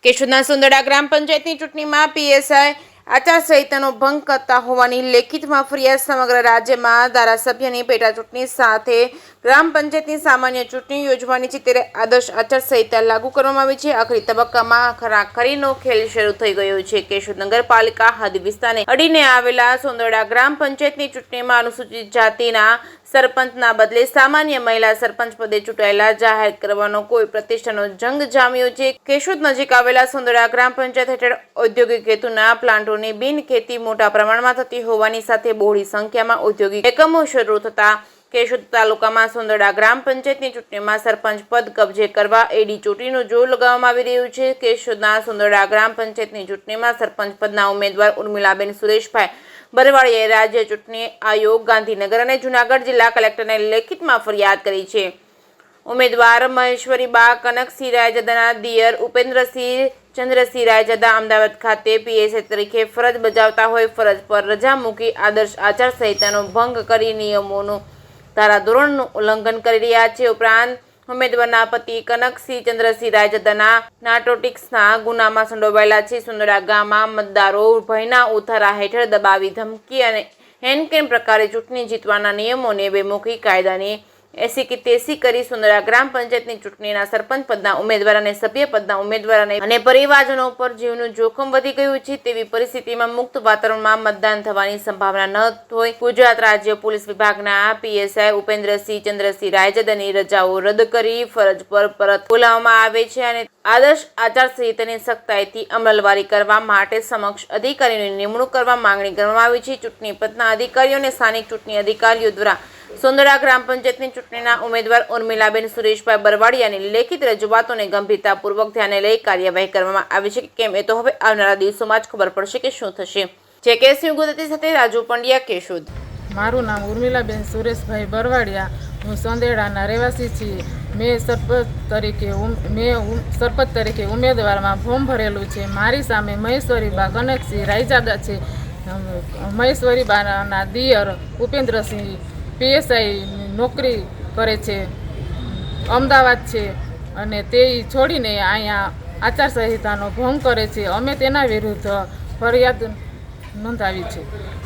કેશોદના સુંદરડા ગ્રામ પંચાયતની ચૂંટણીમાં પીએસઆઈ આચારસંહિતાનો ભંગ કરતા હોવાની લેખિતમાં ફરિયાદ સમગ્ર રાજ્યમાં ધારાસભ્યની પેટા ચૂંટણી સાથે ગ્રામ પંચાયતની સામાન્ય ચૂંટણી યોજવાની છે, ત્યારે આદર્શ આચારસંહિતા લાગુ કરવામાં આવી છે. આખરી તબક્કામાં ખરાખરીનો ખેલ શરૂ થઈ ગયો છે. કેશોદ નગરપાલિકા હદ વિસ્તારને અડીને આવેલા સુંદરડા ગ્રામ પંચાયતની ચૂંટણીમાં અનુસૂચિત જાતિના સરપંચના બદલે સામાન્ય મહિલા સરપંચ પદે ચૂંટાયેલા જાહેર કરવાનો કોઈ પ્રતિષ્ઠાનો જંગ જામ્યો છે. કેશોદ નજીક આવેલા સુંદરડા ગ્રામ પંચાયત હેઠળ ઔદ્યોગિક હેતુના પ્લાન્ટોની બિન ખેતી મોટા પ્રમાણમાં થતી હોવાની સાથે બહોળી સંખ્યામાં ઔદ્યોગિક એકમો શરૂ થતા કેશોદ તાલુકામાં સુંદરડા ગ્રામ પંચાયતની ચૂંટણીમાં સરપંચ પદ કબજે કરવા એડી ચોટીનું જોર લગાવવામાં આવી રહ્યું છે. કેશોદના સુંદરડા ગ્રામ પંચાયતની ચૂંટણીમાં સરપંચ પદના ઉમેદવાર ઉર્મિલાબેન સુરેશભાઈ બરવાડિયાએ રાજ્ય ચૂંટણી આયોગ ગાંધીનગર અને જૂનાગઢ જિલ્લા કલેક્ટરને લેખિતમાં ફરિયાદ કરી છે. ઉમેદવાર મહેશ્વરીબા કનકસિંહ રાયજાદાના દિયર ઉપેન્દ્રસિંહ ચંદ્રસિંહ રાયજાદા અમદાવાદ ખાતે પીએસઆઈ તરીકે ફરજ બજાવતા હોય ફરજ પર રજા મૂકી આદર્શ આચારસંહિતાનો ભંગ કરી નિયમોનું ધારાધોરણનું ઉલ્લંઘન કરી રહ્યા છે. ઉપરાંત ઉમેદવારના પતિ કનકસિંહ ચંદ્રસિંહ રાયજાદાના નાર્કોટિક્સના ગુનામાં સંડોવાયેલા છે. સુંદરડા ગામમાં મતદારો ભયના ઉથારા હેઠળ દબાવી ધમકી અને હેનકેન પ્રકારે ચૂંટણી જીતવાના નિયમોને બેમુખી કાયદાની 80 કે 83 કરી સુંદરડા ગ્રામ પંચાયતની ચૂંટણીના સરપંચ પદના ઉમેદવાર અને સભ્ય પદના ઉમેદવાર અને પરિવારજનો પર જીવનું જોખમ વધી ગયું છે. તેવી પરિસ્થિતિમાં મુક્ત વાતાવરણમાં મતદાન થવાની સંભાવના ન હોય ગુજરાત રાજ્ય પોલીસ વિભાગના પીએસઆઈ ઉપેન્દ્રસિંહ ચંદ્રસિંહ રાયજાદાની રજાઓ રદ કરી ફરજ પર પરત બોલાવવામાં આવે છે અને આદર્શ આચારસંહિતાની સખ્તાઈથી અમલવારી કરવા માટે સમક્ષ અધિકારીઓની નિમણૂક કરવા માંગણી કરવામાં આવી છે. ચૂંટણી પંચના અધિકારીઓ અને સ્થાનિક ચૂંટણી અધિકારીઓ દ્વારા સુંદરડા ગ્રામ પંચાયતની ચૂંટણીના ઉમેદવાર ઉર્મિલાબેન સુરેશભાઈ બરવાડિયાની લેખિત રજૂઆતોને ગંભીરતાપૂર્વક ધ્યાને લઈ કાર્યવાહી કરવામાં આવી છે કે કેમ એ તો હવે આવનારા દિવસોમાં જ ખબર પડશે કે શું થશે. જેકેએસયુ ગુજરાતી સાથે રાજુ પંડ્યા, કેશોદ. મારું નામ ઉર્મિલાબેન સુરેશભાઈ બરવાડિયા. હું સંદેડાના રહેવાસી છીએ. મેં સરપંચ તરીકે ઉમેદવારમાં ફોર્મ ભરેલું છે. મારી સામે મહેશ્વરીબા કનકસિંહ રાયજાદા છે. મહેશ્વરીબાના દિયર ઉપેન્દ્રસિંહ પીએસઆઈ નોકરી કરે છે, અમદાવાદ છે અને તે છોડીને અહીંયા આચારસંહિતાનો ભંગ કરે છે. અમે તેના વિરુદ્ધ ફરિયાદ નોંધાવી છે.